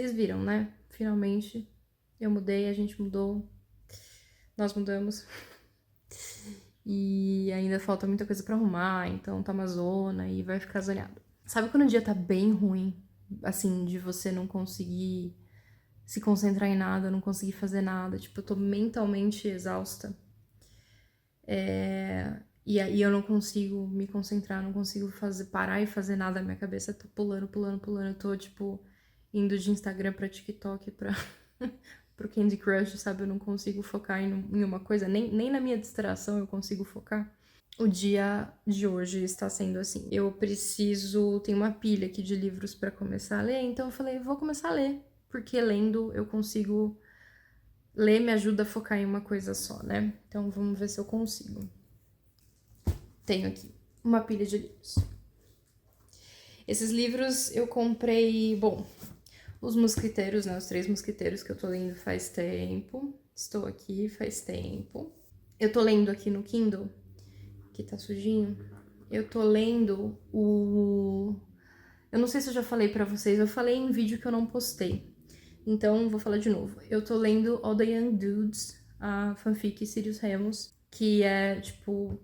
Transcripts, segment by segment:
vocês viram, né? Finalmente eu mudei, a gente mudou, nós mudamos. E ainda falta muita coisa pra arrumar, então tá uma zona e vai ficar zoneado. Sabe quando o dia tá bem ruim? Assim, de você não conseguir se concentrar em nada, não conseguir fazer nada. Tipo, eu tô mentalmente exausta. E aí eu não consigo me concentrar, não consigo parar e fazer nada. A minha cabeça tá pulando, pulando, pulando. Eu tô, tipo, indo de Instagram pra TikTok, pro Candy Crush, sabe? Eu não consigo focar em uma coisa. Nem na minha distração eu consigo focar. O dia de hoje está sendo assim. Eu preciso. Tem uma pilha aqui de livros pra começar a ler, então eu falei, vou começar a ler. Porque lendo eu consigo. Ler me ajuda a focar em uma coisa só, né? Então vamos ver se eu consigo. Tenho aqui uma pilha de livros. Esses livros eu comprei, bom, os mosquiteiros, né? Os 3 mosquiteiros que eu tô lendo faz tempo. Estou aqui faz tempo. Eu tô lendo aqui no Kindle, que tá sujinho. Eu tô lendo o... Eu não sei se eu já falei pra vocês, eu falei em vídeo que eu não postei. Então, vou falar de novo. Eu tô lendo All the Young Dudes, a fanfic Sirius Remus, que é, tipo,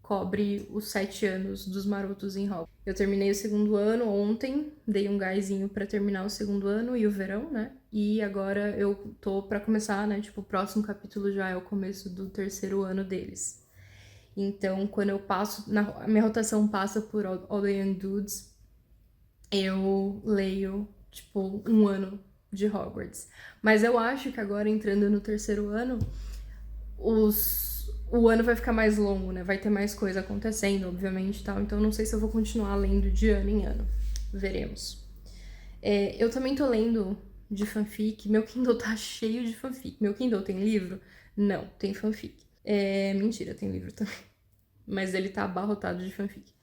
cobre os 7 anos dos marotos em Hogwarts. Eu terminei o 2º ano ontem, dei um gásinho pra terminar o 2º ano e o verão, né? E agora eu tô pra começar, né? Tipo, o próximo capítulo já é o começo do 3º ano deles. Então, quando eu passo, a minha rotação passa por All the Young Dudes, eu leio, tipo, um ano de Hogwarts. Mas eu acho que agora, entrando no 3º ano, o ano vai ficar mais longo, né? Vai ter mais coisa acontecendo, obviamente, tal. Então não sei se eu vou continuar lendo de ano em ano. Veremos. Eu também tô lendo de fanfic. Meu Kindle tá cheio de fanfic. Meu Kindle tem livro? Não, tem fanfic. Mentira, tem livro também. Mas ele tá abarrotado de fanfic.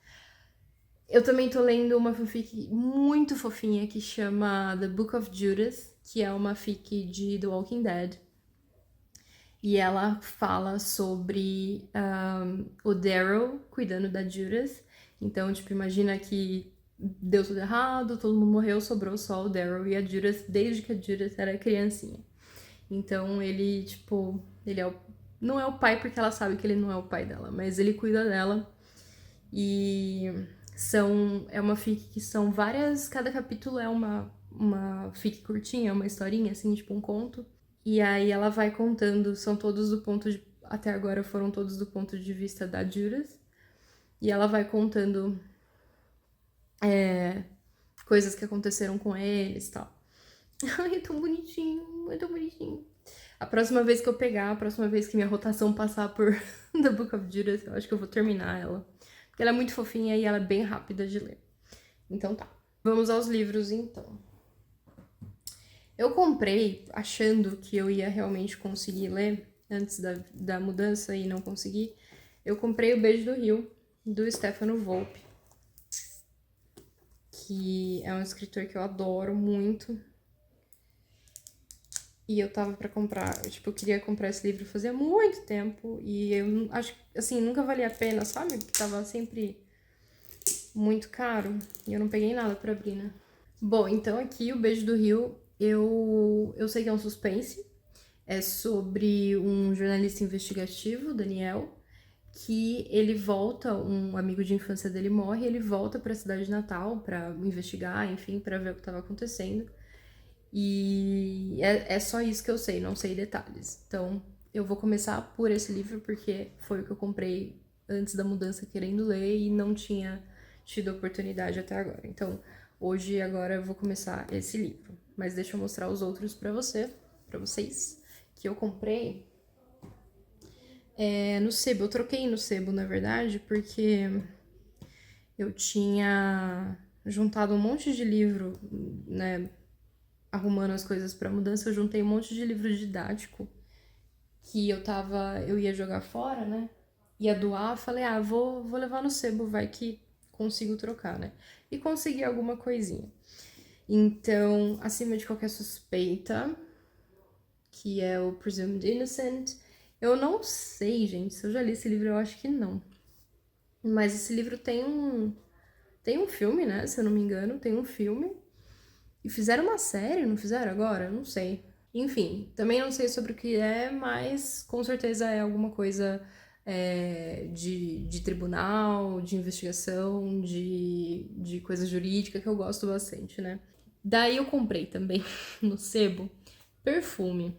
Eu também tô lendo uma fanfic muito fofinha que chama The Book of Judas, que é uma fic de The Walking Dead. E ela fala sobre o Daryl cuidando da Judas. Então, tipo, imagina que deu tudo errado, todo mundo morreu, sobrou só o Daryl e a Judas, desde que a Judas era criancinha. Então, ele, tipo, não é o pai porque ela sabe que ele não é o pai dela, mas ele cuida dela. E é uma fic que são várias, cada capítulo é uma fic curtinha, uma historinha, assim, tipo um conto. E aí ela vai contando, são todos do ponto de... Até agora foram todos do ponto de vista da Judas. E ela vai contando coisas que aconteceram com eles e tal. Ai, é tão bonitinho, é tão bonitinho. A próxima vez que eu pegar, a próxima vez que minha rotação passar por The Book of Judas, eu acho que eu vou terminar ela. Porque ela é muito fofinha e ela é bem rápida de ler. Então tá. Vamos aos livros, então. Eu comprei achando que eu ia realmente conseguir ler antes da mudança e não consegui. Eu comprei O Beijo do Rio, do Stefano Volpe, que é um escritor que eu adoro muito. E eu tava pra comprar, tipo, eu queria comprar esse livro fazia muito tempo e eu acho que, assim, nunca valia a pena, sabe? Porque tava sempre muito caro e eu não peguei nada pra abrir, né? Bom, então aqui O Beijo do Rio, eu sei que é um suspense. É sobre um jornalista investigativo, Daniel, que ele volta, um amigo de infância dele morre, ele volta para a cidade natal para investigar, enfim, para ver o que estava acontecendo. E é só isso que eu sei, não sei detalhes. Então, eu vou começar por esse livro porque foi o que eu comprei antes da mudança querendo ler e não tinha tido oportunidade até agora. Então, hoje agora eu vou começar esse livro. Mas deixa eu mostrar os outros para vocês, que eu comprei no sebo. Eu troquei no sebo, na verdade, porque eu tinha juntado um monte de livro, né, arrumando as coisas pra mudança. Eu juntei um monte de livro didático que eu ia jogar fora, né, ia doar. Falei, vou levar no sebo, vai que consigo trocar, né, e consegui alguma coisinha. Então, Acima de Qualquer Suspeita, que é o Presumed Innocent. Eu não sei, gente, se eu já li esse livro, eu acho que não. Mas esse livro tem um filme, né? Se eu não me engano, tem um filme. E fizeram uma série, não fizeram agora? Não sei. Enfim, também não sei sobre o que é, mas com certeza é alguma coisa de tribunal, de investigação, de coisa jurídica que eu gosto bastante, né? Daí eu comprei também no sebo Perfume,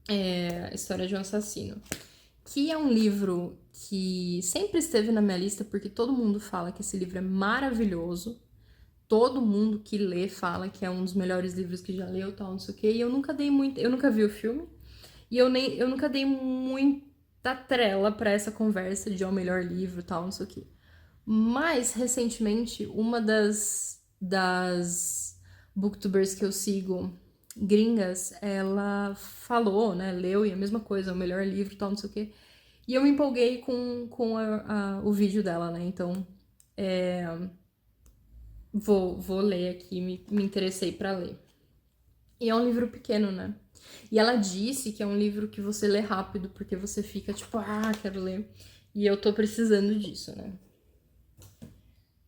a História de um Assassino, que é um livro que sempre esteve na minha lista porque todo mundo fala que esse livro é maravilhoso. Todo mundo que lê fala que é um dos melhores livros que já leu, tal, não sei o quê. E eu nunca vi o filme. E eu nunca dei muita trela pra essa conversa de é o melhor livro, tal, não sei o quê. Mas, recentemente, uma das booktubers que eu sigo, gringas, ela falou, né, leu, e a mesma coisa, é o melhor livro, tal, não sei o quê. E eu me empolguei com o vídeo dela, né, então vou ler aqui, me interessei pra ler. E é um livro pequeno, né? E ela disse que é um livro que você lê rápido, porque você fica tipo, quero ler. E eu tô precisando disso, né?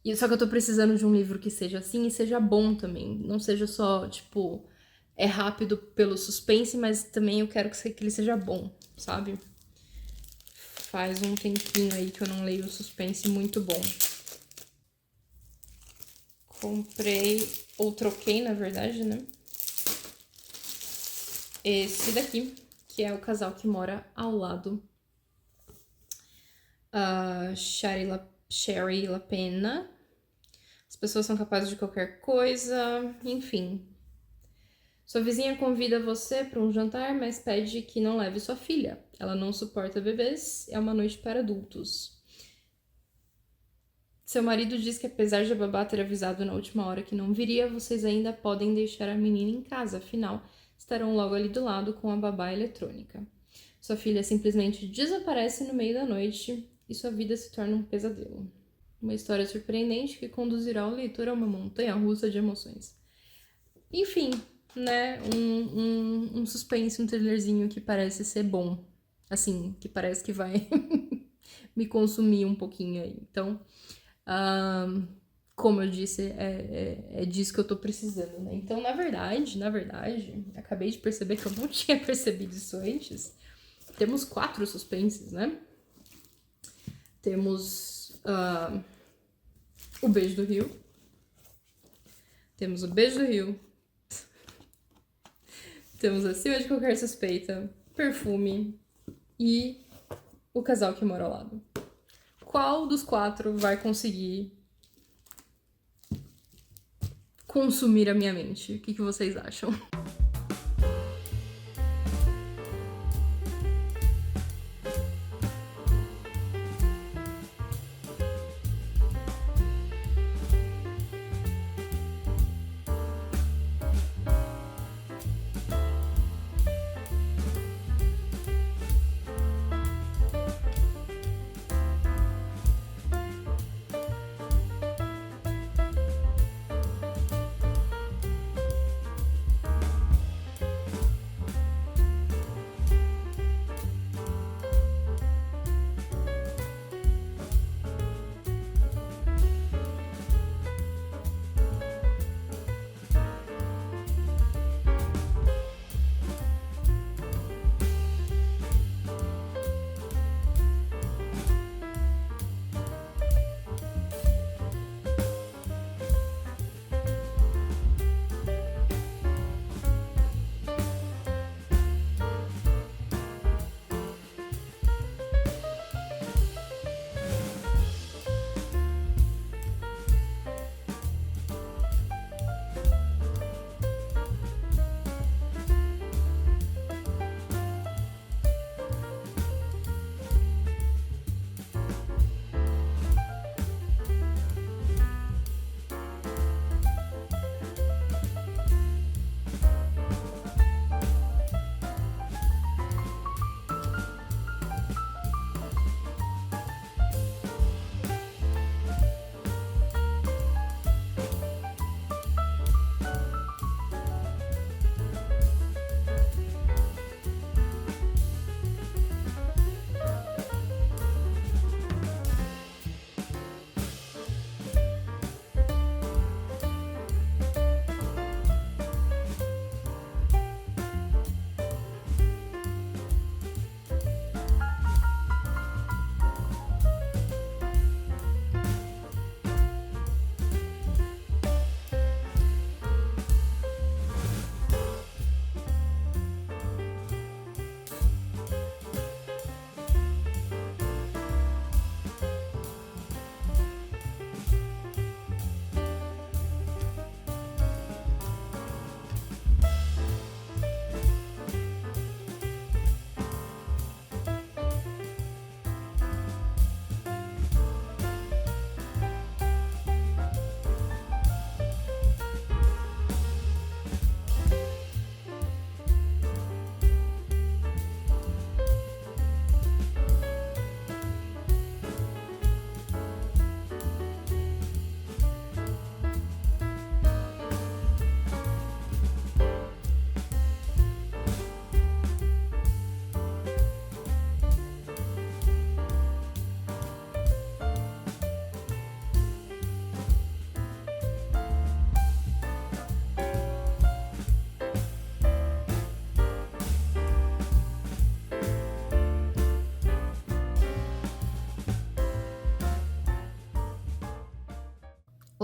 E só que eu tô precisando de um livro que seja assim e seja bom também. Não seja só, tipo, é rápido pelo suspense, mas também eu quero que ele seja bom, sabe? Faz um tempinho aí que eu não leio suspense muito bom. Comprei, ou troquei, na verdade, né? Esse daqui, que é o casal que mora ao lado. Sherry LaPena. As pessoas são capazes de qualquer coisa, enfim. Sua vizinha convida você para um jantar, mas pede que não leve sua filha. Ela não suporta bebês, é uma noite para adultos. Seu marido diz que apesar de a babá ter avisado na última hora que não viria, vocês ainda podem deixar a menina em casa, afinal, estarão logo ali do lado com a babá eletrônica. Sua filha simplesmente desaparece no meio da noite e sua vida se torna um pesadelo. Uma história surpreendente que conduzirá o leitor a uma montanha-russa de emoções. Enfim, né? Um suspense, um thrillerzinho que parece ser bom. Assim, que parece que vai me consumir um pouquinho aí. Então, como eu disse, é disso que eu tô precisando, né? Então, na verdade, acabei de perceber que eu não tinha percebido isso antes. Temos 4 suspenses, né? Temos o Beijo do Rio. Temos o Beijo do Rio. Temos Acima de Qualquer Suspeita, Perfume e O Casal que Mora ao Lado. Qual dos 4 vai conseguir consumir a minha mente? O que vocês acham?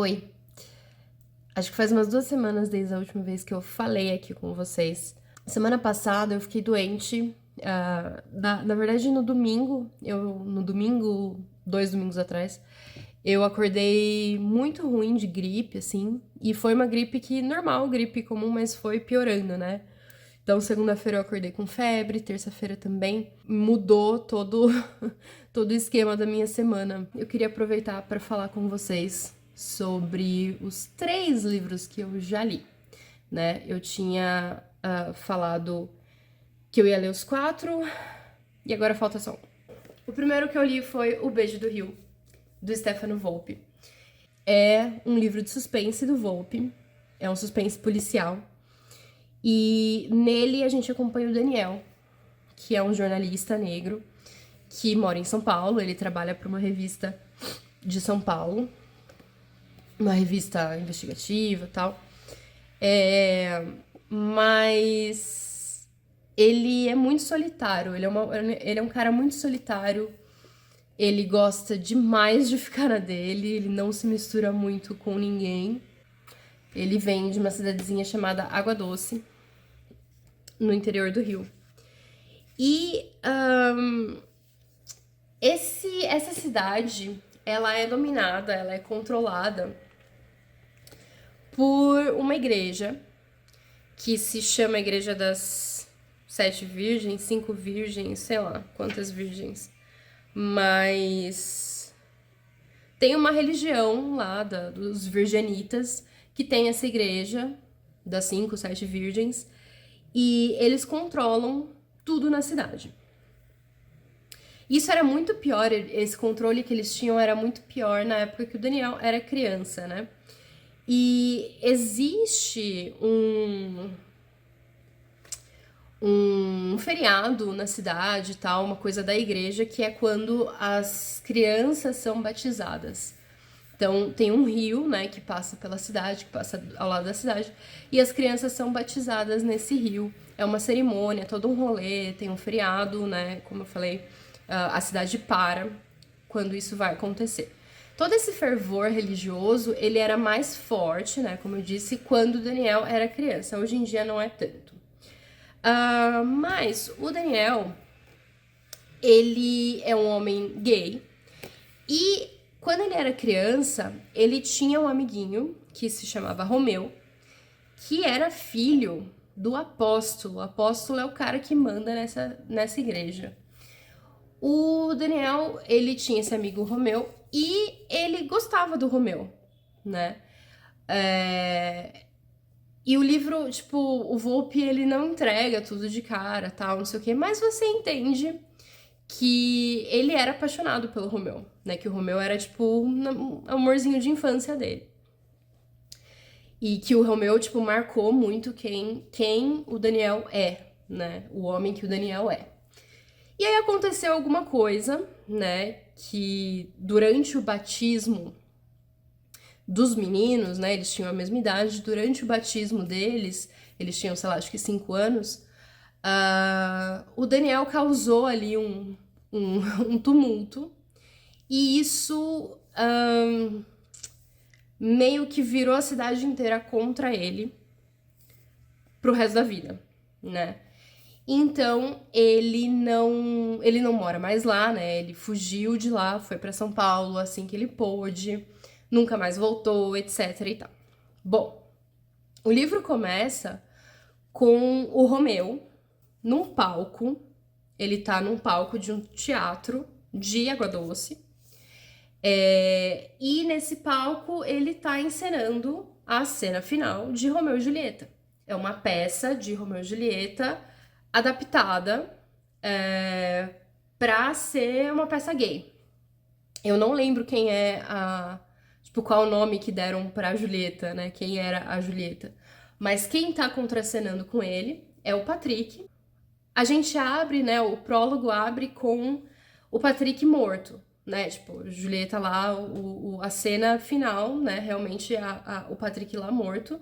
Oi, acho que faz umas 2 semanas desde a última vez que eu falei aqui com vocês. Semana passada eu fiquei doente, na verdade no domingo, no domingo, 2 domingos atrás, eu acordei muito ruim de gripe, assim, e foi uma gripe que, normal, gripe comum, mas foi piorando, né? Então, segunda-feira eu acordei com febre, terça-feira também. Mudou todo, todo o esquema da minha semana. Eu queria aproveitar para falar com vocês sobre os 3 livros que eu já li, né? Eu tinha falado que eu ia ler os 4 e agora falta só um. O primeiro que eu li foi O Beijo do Rio, do Stefano Volpi. É um livro de suspense do Volpi, é um suspense policial. E nele a gente acompanha o Daniel, que é um jornalista negro que mora em São Paulo. Ele trabalha para uma revista de São Paulo, uma revista investigativa e tal. Mas ele é muito solitário, ele é um cara muito solitário. Ele gosta demais de ficar na dele, ele não se mistura muito com ninguém. Ele vem de uma cidadezinha chamada Água Doce, no interior do Rio. E essa cidade, ela é dominada, ela é controlada por uma igreja que se chama Igreja das 7 Virgens, 5 Virgens, sei lá quantas virgens. Mas tem uma religião lá dos virginitas que tem essa igreja das 5, 7 virgens e eles controlam tudo na cidade. Isso era muito pior, esse controle que eles tinham era muito pior na época que o Daniel era criança, né? E existe um feriado na cidade, tal, uma coisa da igreja, que é quando as crianças são batizadas. Então, tem um rio, né, que passa pela cidade, que passa ao lado da cidade, e as crianças são batizadas nesse rio. É uma cerimônia, todo um rolê, tem um feriado, né, como eu falei, a cidade para quando isso vai acontecer. Todo esse fervor religioso, ele era mais forte, né, como eu disse, quando o Daniel era criança. Hoje em dia não é tanto. Mas o Daniel, ele é um homem gay e quando ele era criança, ele tinha um amiguinho que se chamava Romeu, que era filho do apóstolo. O apóstolo é o cara que manda nessa igreja. O Daniel, ele tinha esse amigo Romeu e ele gostava do Romeu, né? E o livro, tipo, o Volpe, ele não entrega tudo de cara, tal, não sei o quê, mas você entende que ele era apaixonado pelo Romeu, né? Que o Romeu era, tipo, um amorzinho de infância dele. E que o Romeu, tipo, marcou muito quem o Daniel é, né? O homem que o Daniel é. E aí aconteceu alguma coisa, né? Que durante o batismo dos meninos, né? Eles tinham a mesma idade. Durante o batismo deles, eles tinham, sei lá, acho que 5 anos. O Daniel causou ali um tumulto. E isso meio que virou a cidade inteira contra ele pro resto da vida, né? Então, ele não mora mais lá, né? Ele fugiu de lá, foi para São Paulo assim que ele pôde, nunca mais voltou, etc e tal. Bom, o livro começa com o Romeu num palco. Ele tá num palco de um teatro de Água Doce. E nesse palco ele tá encenando a cena final de Romeu e Julieta. É uma peça de Romeu e Julieta adaptada pra ser uma peça gay. Eu não lembro quem é tipo, qual o nome que deram pra Julieta, né? Quem era a Julieta. Mas quem tá contracenando com ele é o Patrick. A gente abre, né? O prólogo abre com o Patrick morto, né? Tipo, Julieta lá, a cena final, né? Realmente o Patrick lá morto.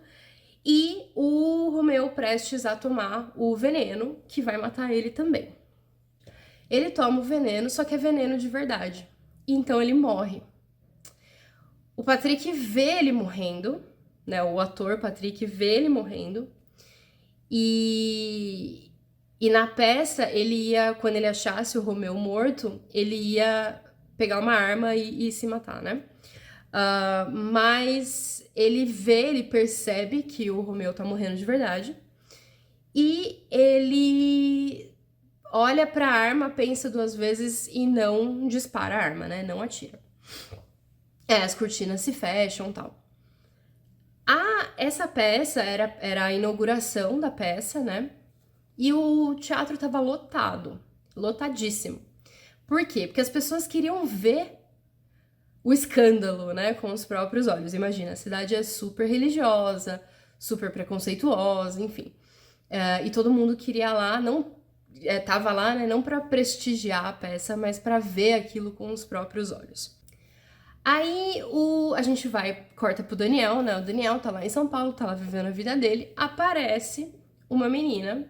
E o Romeu prestes a tomar o veneno, que vai matar ele também. Ele toma o veneno, só que é veneno de verdade. Então ele morre. O Patrick vê ele morrendo, né? O ator Patrick vê ele morrendo. E na peça, ele ia, quando ele achasse o Romeu morto, ele ia pegar uma arma e se matar, né? Mas ele vê, ele percebe que o Romeu tá morrendo de verdade. E ele olha pra arma, pensa 2 vezes e não dispara a arma, né? Não atira. As cortinas se fecham e tal. Essa peça era a inauguração da peça, né? E o teatro tava lotado, lotadíssimo. Por quê? Porque as pessoas queriam ver o escândalo, né, com os próprios olhos. Imagina, a cidade é super religiosa, super preconceituosa, enfim. E todo mundo queria lá, não tava lá, né, não para prestigiar a peça, mas para ver aquilo com os próprios olhos. Aí a gente corta pro Daniel, né? O Daniel tá lá em São Paulo, tá lá vivendo a vida dele. Aparece uma menina,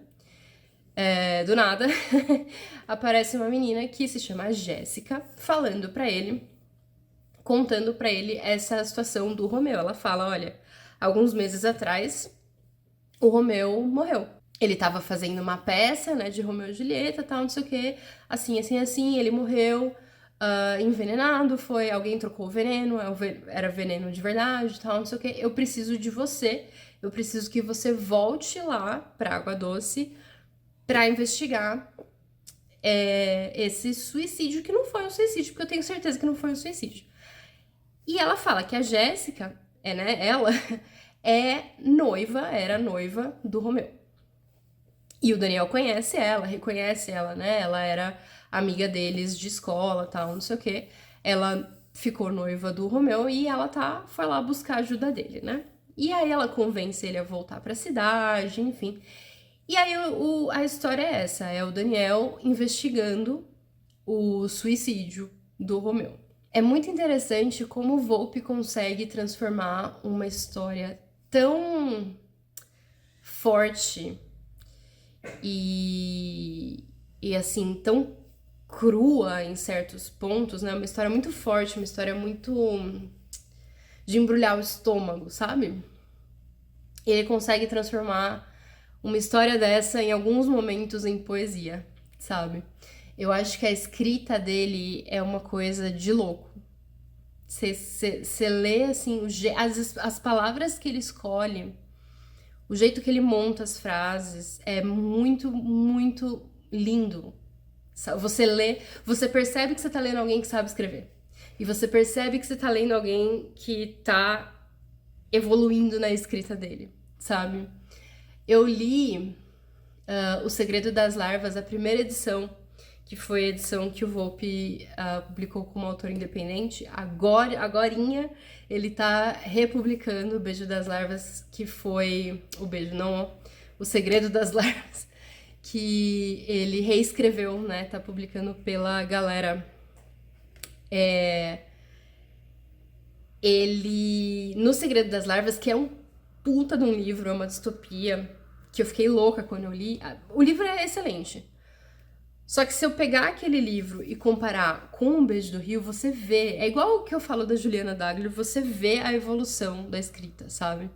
do nada, aparece uma menina que se chama Jéssica, falando pra ele, contando pra ele essa situação do Romeu. Ela fala, olha, alguns meses atrás, o Romeu morreu. Ele tava fazendo uma peça, né, de Romeu e Julieta, tal, não sei o quê, assim, assim, assim, ele morreu... envenenado, alguém trocou o veneno, era veneno de verdade, tal, não sei o que. Eu preciso de você, eu preciso que você volte lá pra Água Doce pra investigar esse suicídio, que não foi um suicídio, porque eu tenho certeza que não foi um suicídio. E ela fala que a Jéssica, né, ela era noiva do Romeu. E o Daniel conhece ela, reconhece ela, né? Ela era amiga deles de escola, tal, não sei o quê. Ela ficou noiva do Romeu e ela foi lá buscar a ajuda dele, né? E aí ela convence ele a voltar pra cidade, enfim. E aí a história é essa, é o Daniel investigando o suicídio do Romeu. É muito interessante como o Volpe consegue transformar uma história tão forte e assim, tão crua em certos pontos, né? Uma história muito forte, uma história muito de embrulhar o estômago, sabe? Ele consegue transformar uma história dessa em alguns momentos em poesia, sabe? Eu acho que a escrita dele é uma coisa de louco. Você lê, assim, as palavras que ele escolhe, o jeito que ele monta as frases é muito, muito lindo. Você lê, você percebe que você tá lendo alguém que sabe escrever. E você percebe que você tá lendo alguém que tá evoluindo na escrita dele, sabe? Eu li O Segredo das Larvas, a primeira edição, que foi a edição que o Volpe publicou como autor independente. Agorinha ele tá republicando O Beijo das Larvas, que foi... O Beijo, não, O Segredo das Larvas, que ele reescreveu, né? Tá publicando pela Galera. Ele... No Segredo das Larvas, que é um puta de um livro, é uma distopia, que eu fiquei louca quando eu li. O livro é excelente. Só que se eu pegar aquele livro e comparar com O Beijo do Rio, você vê... É igual o que eu falo da Juliana Dagler, você vê a evolução da escrita, sabe?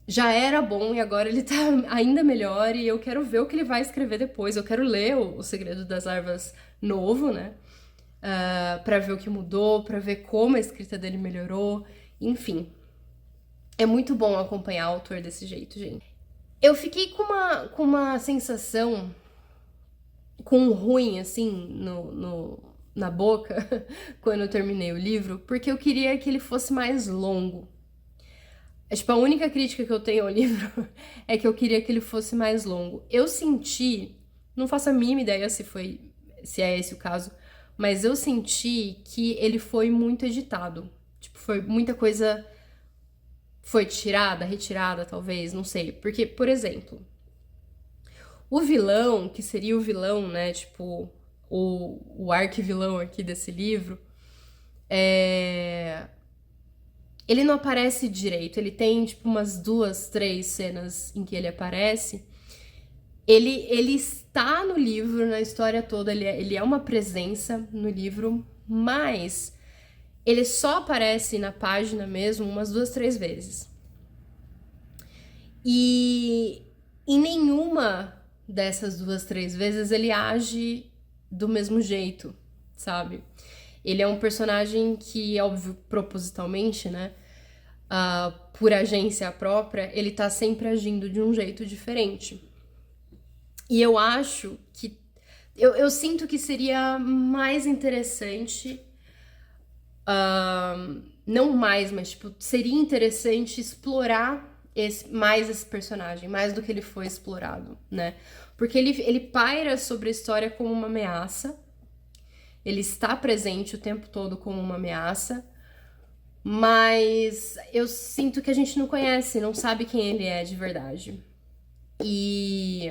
Já era bom e agora ele tá ainda melhor e eu quero ver o que ele vai escrever depois. Eu quero ler o Segredo das Larvas novo, né? Pra ver o que mudou, pra ver como a escrita dele melhorou, enfim. É muito bom acompanhar o autor desse jeito, gente. Eu fiquei com uma sensação... com um ruim, assim, na boca, quando eu terminei o livro, porque eu queria que ele fosse mais longo. Tipo, a única crítica que eu tenho ao livro é que eu queria que ele fosse mais longo. Eu senti, não faço a mínima ideia se é esse o caso, mas eu senti que ele foi muito editado. Tipo, foi muita coisa... Foi retirada, talvez, não sei. Porque, por exemplo... O vilão, que seria o vilão, né, tipo, o arquivilão aqui desse livro, ele não aparece direito. Ele tem, tipo, umas 2, 3 cenas em que ele aparece. Ele está no livro, na história toda, ele é uma presença no livro, mas ele só aparece na página mesmo umas 2, 3 vezes. E em nenhuma dessas 2, 3 vezes ele age do mesmo jeito, sabe? Ele é um personagem que, óbvio, propositalmente, né? Por agência própria, ele tá sempre agindo de um jeito diferente. E eu acho que... Eu sinto que seria mais interessante... não mais, mas tipo, seria interessante explorar mais esse personagem, mais do que ele foi explorado, né? Porque ele paira sobre a história como uma ameaça, ele está presente o tempo todo como uma ameaça, mas eu sinto que a gente não conhece, não sabe quem ele é de verdade. E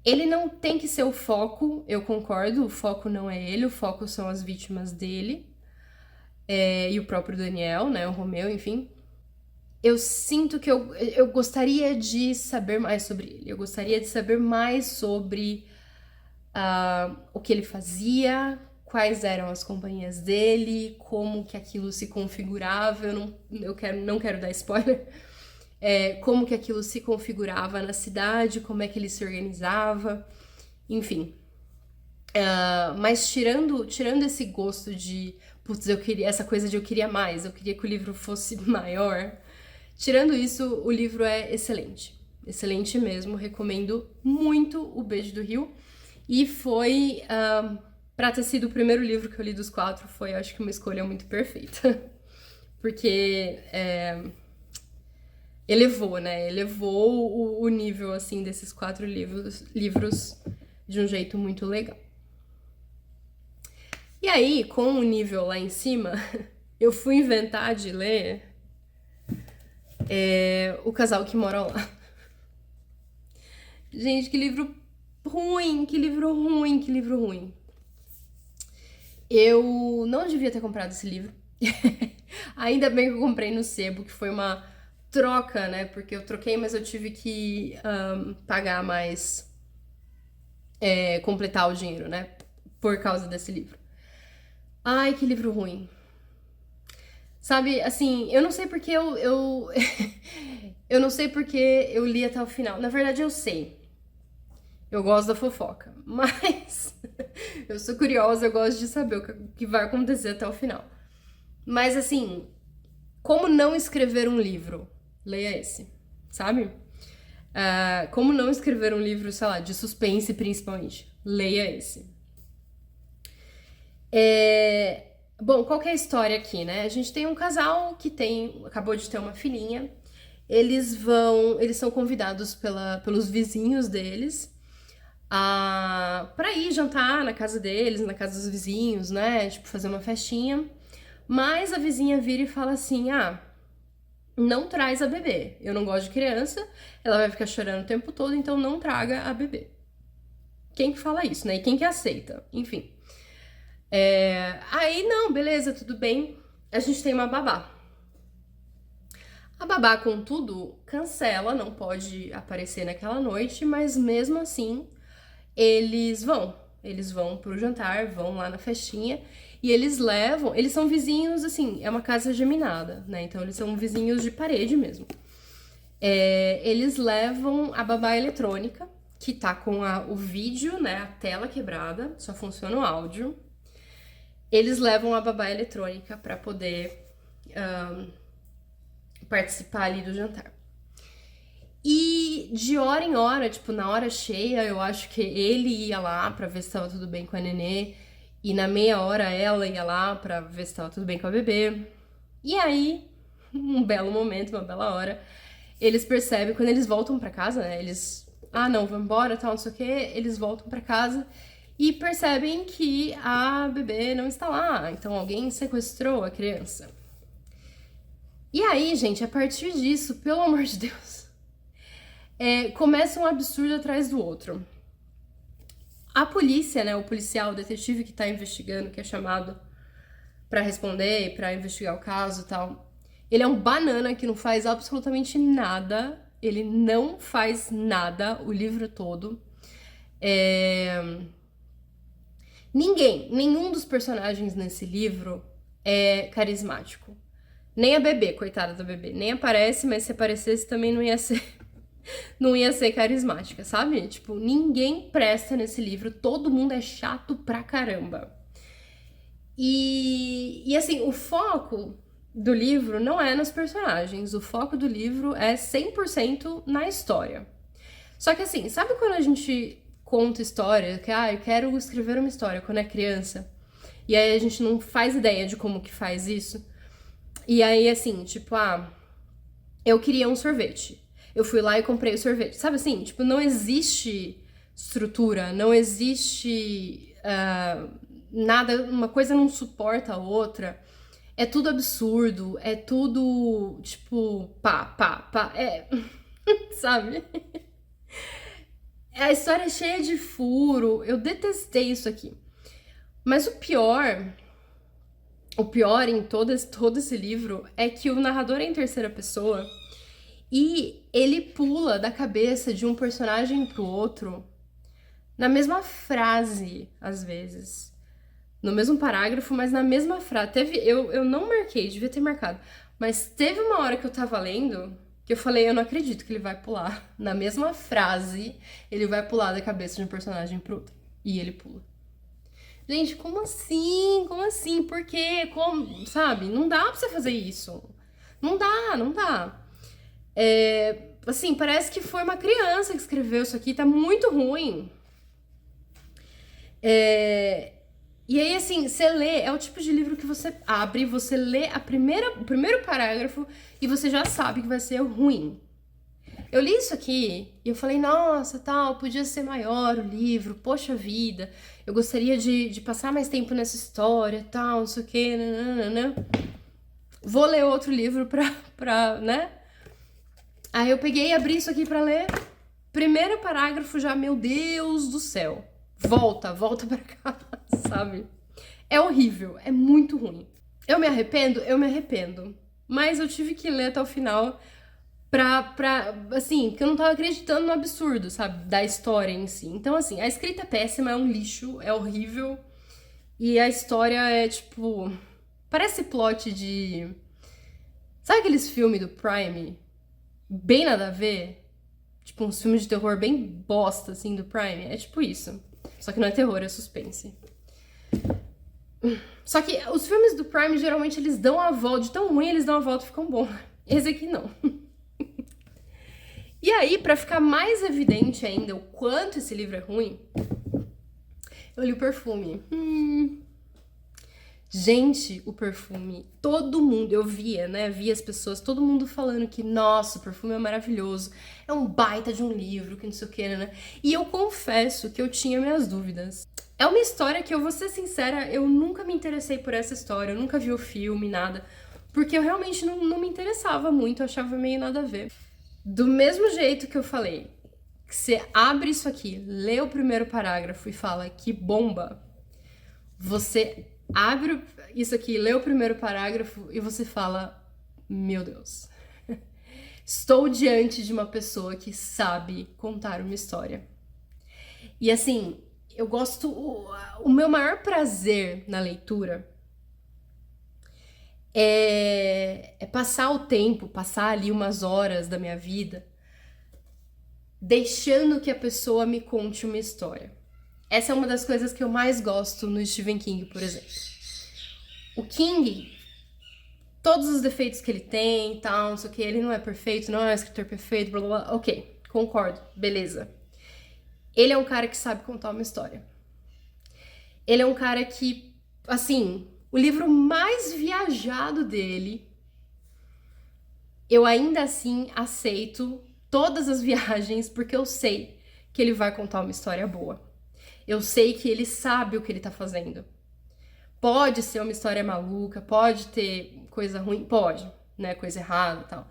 ele não tem que ser o foco, eu concordo, o foco não é ele, o foco são as vítimas dele, e o próprio Daniel, né, o Romeu, enfim. Eu sinto que eu gostaria de saber mais sobre ele, eu gostaria de saber mais sobre o que ele fazia, quais eram as companhias dele, como que aquilo se configurava, não quero dar spoiler, como que aquilo se configurava na cidade, como é que ele se organizava, enfim. Mas tirando esse gosto de, putz, eu queria essa coisa de eu queria mais, eu queria que o livro fosse maior, tirando isso, o livro é excelente. Excelente mesmo, recomendo muito O Beijo do Rio. E foi, pra ter sido o primeiro livro que eu li dos 4, foi, acho que, uma escolha muito perfeita. Porque elevou, né? Elevou o nível, assim, desses 4 livros de um jeito muito legal. E aí, com o nível lá em cima, eu fui inventar de ler O Casal que Mora Lá. Gente, que livro ruim, que livro ruim, que livro ruim. Eu não devia ter comprado esse livro. Ainda bem que eu comprei no sebo, que foi uma troca, né? Porque eu troquei, mas eu tive que pagar mais, completar o dinheiro, né? Por causa desse livro. Ai, que livro ruim. Sabe, assim, eu não sei porque eu não sei porque eu li até o final. Na verdade, eu sei. Eu gosto da fofoca, mas eu sou curiosa, eu gosto de saber o que vai acontecer até o final. Mas assim, como não escrever um livro? Leia esse, sabe? Como não escrever um livro, sei lá, de suspense principalmente? Leia esse. Bom, qual que é a história aqui, né? A gente tem um casal que acabou de ter uma filhinha. Eles são convidados pelos vizinhos deles pra ir jantar na casa deles, na casa dos vizinhos, né? Tipo, fazer uma festinha. Mas a vizinha vira e fala assim: não traz a bebê. Eu não gosto de criança, ela vai ficar chorando o tempo todo, então não traga a bebê. Quem que fala isso, né? E quem que aceita? Enfim. Aí, não, beleza, tudo bem. A gente tem uma babá. A babá, contudo, cancela, não pode aparecer naquela noite, mas mesmo assim, eles vão pro jantar, vão lá na festinha, e eles são vizinhos, assim, é uma casa geminada, né? Então eles são vizinhos de parede mesmo. Eles levam a babá eletrônica, que tá com o vídeo, né, a tela quebrada, só funciona o áudio. Eles levam a babá eletrônica pra poder participar ali do jantar. E de hora em hora, tipo, na hora cheia, eu acho que ele ia lá pra ver se tava tudo bem com a nenê. E na meia hora ela ia lá pra ver se tava tudo bem com a bebê. E aí, um belo momento, uma bela hora, eles percebem, quando eles voltam pra casa, né? Não, vão embora, tal, não sei o quê. Eles voltam pra casa e percebem que a bebê não está lá. Então alguém sequestrou a criança. E aí, gente, a partir disso, pelo amor de Deus, começa um absurdo atrás do outro. A polícia, né, o policial, o detetive que tá investigando, que é chamado pra responder, pra investigar o caso e tal, ele é um banana que não faz absolutamente nada. Ele não faz nada o livro todo. Nenhum dos personagens nesse livro é carismático. Nem a Bebê, coitada da Bebê, nem aparece, mas se aparecesse também não ia ser carismática, sabe? Tipo, ninguém presta nesse livro, todo mundo é chato pra caramba. E assim, o foco do livro não é nos personagens, o foco do livro é 100% na história. Só que assim, sabe quando a gente conta história, que eu quero escrever uma história quando é criança, e aí a gente não faz ideia de como que faz isso? E aí assim, tipo, eu queria um sorvete. Eu fui lá e comprei o sorvete. Sabe assim, tipo, não existe estrutura, não existe nada, uma coisa não suporta a outra. É tudo absurdo, é tudo, tipo, pá, sabe? A história é cheia de furo, eu detestei isso aqui. Mas o pior em todo esse livro é que o narrador é em terceira pessoa e ele pula da cabeça de um personagem pro outro na mesma frase, às vezes. No mesmo parágrafo, mas na mesma frase. Eu não marquei, devia ter marcado. Mas teve uma hora que eu tava lendo que eu falei, eu não acredito que ele vai pular. Na mesma frase, ele vai pular da cabeça de um personagem pro outro. E ele pula. Gente, como assim? Como assim? Por quê? Como? Sabe? Não dá pra você fazer isso. Não dá. Assim, parece que foi uma criança que escreveu isso aqui, tá muito ruim. E aí, assim, você lê, é o tipo de livro que você abre, você lê o primeiro parágrafo e você já sabe que vai ser ruim. Eu li isso aqui e eu falei, nossa, tal, podia ser maior o livro, poxa vida, eu gostaria de passar mais tempo nessa história, tal, não sei o que, nananana. Vou ler outro livro né? Aí eu peguei e abri isso aqui pra ler. Primeiro parágrafo já, meu Deus do céu. Volta pra cá, sabe? É horrível, é muito ruim. Eu me arrependo. Mas eu tive que ler até o final assim, que eu não tava acreditando no absurdo, sabe? Da história em si. Então, assim, a escrita é péssima, é um lixo, é horrível. E a história é, tipo... Parece plot de... Sabe aqueles filmes do Prime? Bem nada a ver? Tipo, uns filmes de terror bem bosta, assim, do Prime. É tipo isso. Só que não é terror, é suspense. Só que os filmes do Prime, geralmente, eles dão a volta. De tão ruim, eles dão a volta e ficam bons. Esse aqui, não. E aí, pra ficar mais evidente ainda o quanto esse livro é ruim, eu li o Perfume. Gente, o Perfume, todo mundo, eu via, né? Via as pessoas, todo mundo falando que, nossa, o Perfume é maravilhoso, é um baita de um livro, que não sei o que, né? E eu confesso que eu tinha minhas dúvidas. É uma história que, eu vou ser sincera, eu nunca me interessei por essa história, eu nunca vi o filme, nada, porque eu realmente não me interessava muito, eu achava meio nada a ver. Do mesmo jeito que eu falei, que você abre isso aqui, lê o primeiro parágrafo e fala que bomba, você abre isso aqui, lê o primeiro parágrafo e você fala, meu Deus, estou diante de uma pessoa que sabe contar uma história. E assim, eu gosto, o meu maior prazer na leitura é passar o tempo, passar ali umas horas da minha vida deixando que a pessoa me conte uma história. Essa é uma das coisas que eu mais gosto no Stephen King, por exemplo. O King, todos os defeitos que ele tem, tal, não sei o que, ele não é perfeito, não é um escritor perfeito, blá blá blá. Ok, concordo, beleza. Ele é um cara que sabe contar uma história. Ele é um cara que, assim, o livro mais viajado dele, eu ainda assim aceito todas as viagens, porque eu sei que ele vai contar uma história boa. Eu sei que ele sabe o que ele tá fazendo. Pode ser uma história maluca, pode ter coisa ruim, pode, né, coisa errada e tal.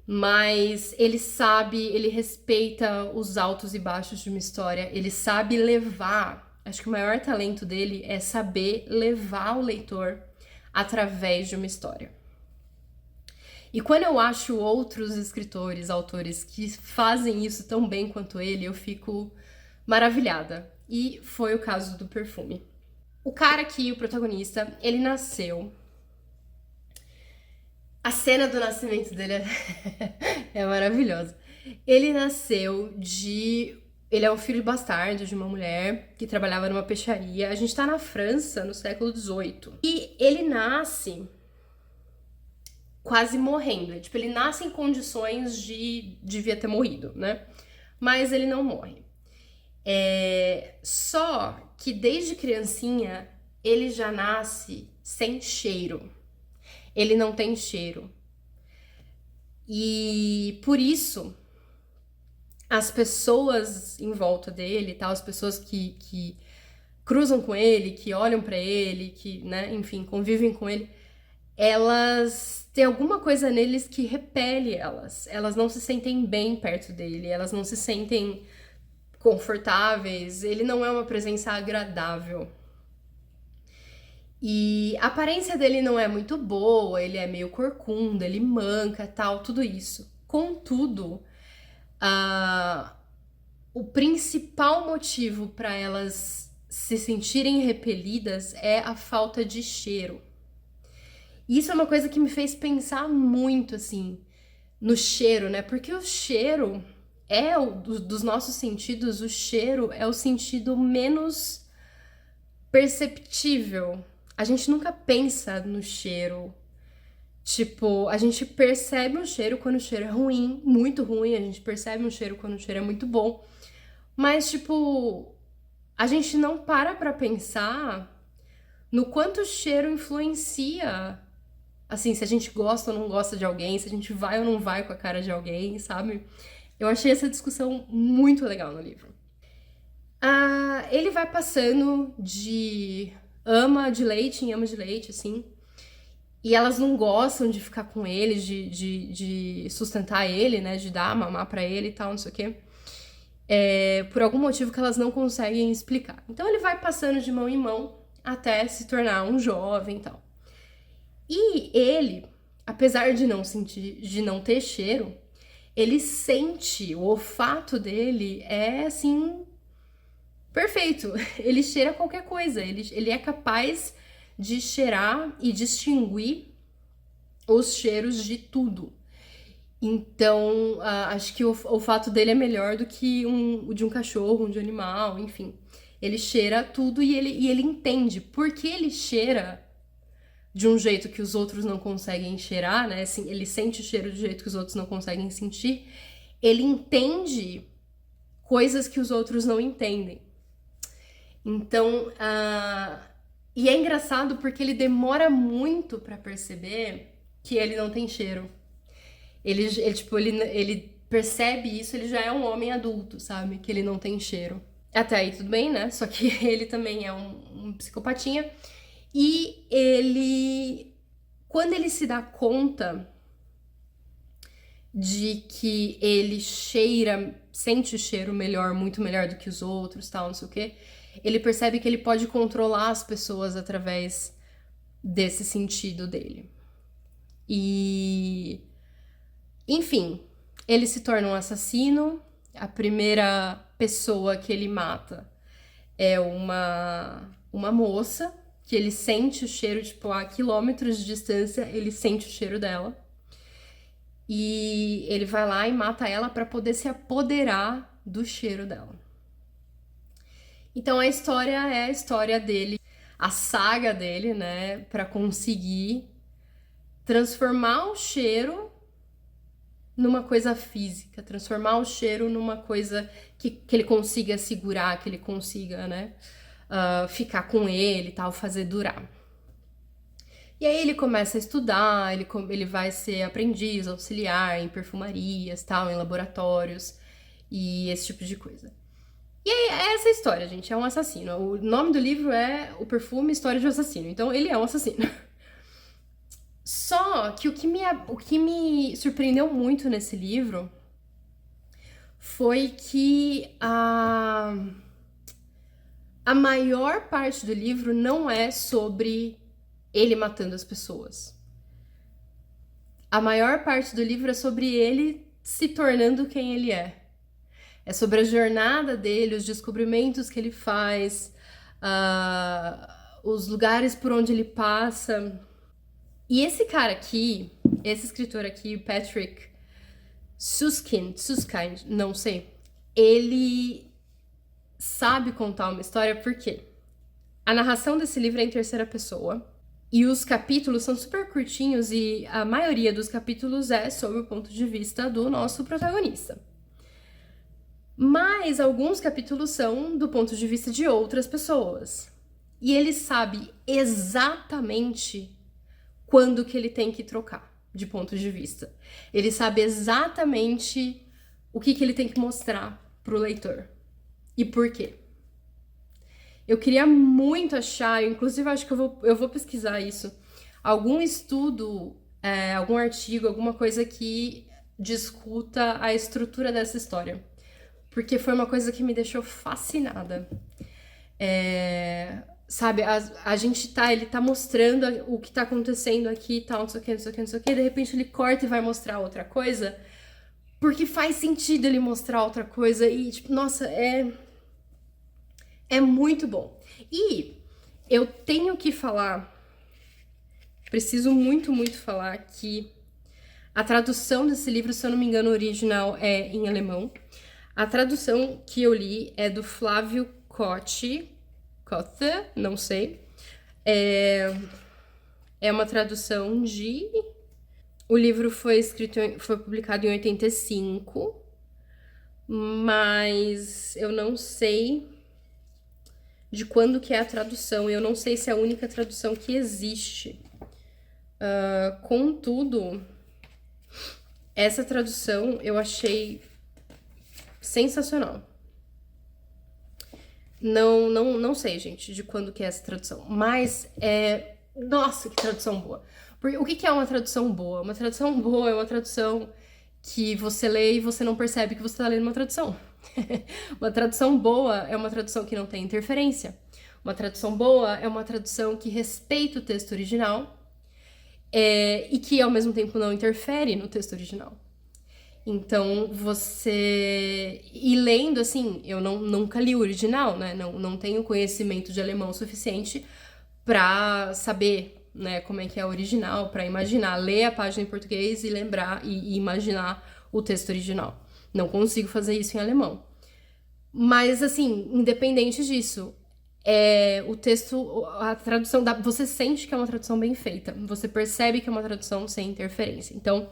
Mas ele sabe, ele respeita os altos e baixos de uma história, ele sabe levar. Acho que o maior talento dele é saber levar o leitor através de uma história. E quando eu acho outros escritores, autores que fazem isso tão bem quanto ele, eu fico maravilhada. E foi o caso do perfume. O cara aqui, o protagonista, ele nasceu. A cena do nascimento dele é maravilhosa. Ele nasceu de. Ele é um filho bastardo de uma mulher que trabalhava numa peixaria. A gente tá na França, no século XVIII. E ele nasce quase morrendo. Tipo, ele nasce em condições de devia ter morrido, né? Mas ele não morre. Só que desde criancinha ele já nasce sem cheiro. Ele não tem cheiro. E por isso as pessoas em volta dele, tá? As pessoas que cruzam com ele, que olham pra ele, que, né, enfim, convivem com ele, elas têm alguma coisa neles que repele elas. Elas não se sentem bem perto dele, elas não se sentem confortáveis, ele não é uma presença agradável. E a aparência dele não é muito boa, ele é meio corcunda, ele manca, tal, tudo isso. Contudo, o principal motivo para elas se sentirem repelidas é a falta de cheiro. E isso é uma coisa que me fez pensar muito, assim, no cheiro, né? Porque o cheiro é, dos nossos sentidos, o cheiro é o sentido menos perceptível. A gente nunca pensa no cheiro. Tipo, a gente percebe um cheiro quando o cheiro é ruim, muito ruim. A gente percebe um cheiro quando o cheiro é muito bom. Mas, tipo, a gente não para pra pensar no quanto o cheiro influencia. Assim, se a gente gosta ou não gosta de alguém, se a gente vai ou não vai com a cara de alguém, sabe? Eu achei essa discussão muito legal no livro. Ele vai passando de ama de leite em ama de leite, assim. E elas não gostam de ficar com ele, de sustentar ele, né? De dar mamar pra ele e tal, não sei o quê. Por algum motivo que elas não conseguem explicar. Então ele vai passando de mão em mão até se tornar um jovem e tal. E ele, apesar de não sentir, de não ter cheiro, ele sente, o olfato dele é assim perfeito. Ele cheira qualquer coisa. Ele é capaz de cheirar e distinguir os cheiros de tudo. Então, acho que o olfato dele é melhor do que o de um cachorro, de um animal, enfim. Ele cheira tudo e ele entende. Porque ele cheira de um jeito que os outros não conseguem cheirar, né? Assim, ele sente o cheiro de um jeito que os outros não conseguem sentir. Ele entende coisas que os outros não entendem. Então, e é engraçado porque ele demora muito pra perceber que ele não tem cheiro. Ele percebe isso, ele já é um homem adulto, sabe? Que ele não tem cheiro. Até aí tudo bem, né? Só que ele também é um psicopatinha. E ele... Quando ele se dá conta de que ele sente o cheiro melhor, muito melhor do que os outros, tal, não sei o quê, ele percebe que ele pode controlar as pessoas através desse sentido dele. E... Enfim, ele se torna um assassino. A primeira pessoa que ele mata é uma moça, que ele sente o cheiro, tipo, a quilômetros de distância, ele sente o cheiro dela. E ele vai lá e mata ela para poder se apoderar do cheiro dela. Então a história é a história dele, a saga dele, né, para conseguir transformar o cheiro numa coisa física, transformar o cheiro numa coisa que ele consiga segurar, que ele consiga, né, ficar com ele e tal, fazer durar. E aí ele começa a estudar, ele vai ser aprendiz, auxiliar em perfumarias, tal, em laboratórios e esse tipo de coisa. E aí é essa história, gente, é um assassino. O nome do livro é O Perfume, História de um Assassino, então ele é um assassino. Só que o que me surpreendeu muito nesse livro foi que a maior parte do livro não é sobre ele matando as pessoas. A maior parte do livro é sobre ele se tornando quem ele é. É sobre a jornada dele, os descobrimentos que ele faz, os lugares por onde ele passa. E esse cara aqui, esse escritor aqui, Patrick Suskind, não sei, ele sabe contar uma história porque a narração desse livro é em terceira pessoa e os capítulos são super curtinhos e a maioria dos capítulos é sobre o ponto de vista do nosso protagonista. Mas alguns capítulos são do ponto de vista de outras pessoas. E ele sabe exatamente quando que ele tem que trocar de ponto de vista. Ele sabe exatamente o que ele tem que mostrar pro leitor. E por quê? Eu queria muito achar, inclusive acho que eu vou pesquisar isso, algum estudo, algum artigo, alguma coisa que discuta a estrutura dessa história. Porque foi uma coisa que me deixou fascinada. Sabe, ele tá mostrando o que tá acontecendo aqui e tal, não sei o que, não sei o que, não sei o que, de repente ele corta e vai mostrar outra coisa, porque faz sentido ele mostrar outra coisa e, tipo, nossa, é muito bom. E eu tenho que falar, preciso muito, muito falar que a tradução desse livro, se eu não me engano, o original é em alemão. A tradução que eu li é do Flávio Kotze, não sei. É uma tradução de... O livro foi publicado em 85, mas eu não sei de quando que é a tradução. Eu não sei se é a única tradução que existe. Contudo, essa tradução eu achei sensacional. Não sei, gente, de quando que é essa tradução. Mas nossa, que tradução boa. Porque o que é uma tradução boa? Uma tradução boa é uma tradução que você lê e você não percebe que você está lendo uma tradução. Uma tradução boa é uma tradução que não tem interferência. Uma tradução boa é uma tradução que respeita o texto original e que, ao mesmo tempo, não interfere no texto original. Então, E lendo, assim, eu nunca li o original, né? Não tenho conhecimento de alemão suficiente pra saber, né, como é que é o original, pra imaginar, ler a página em português e lembrar e imaginar o texto original. Não consigo fazer isso em alemão. Mas, assim, independente disso, o texto, a tradução, você sente que é uma tradução bem feita. Você percebe que é uma tradução sem interferência. Então,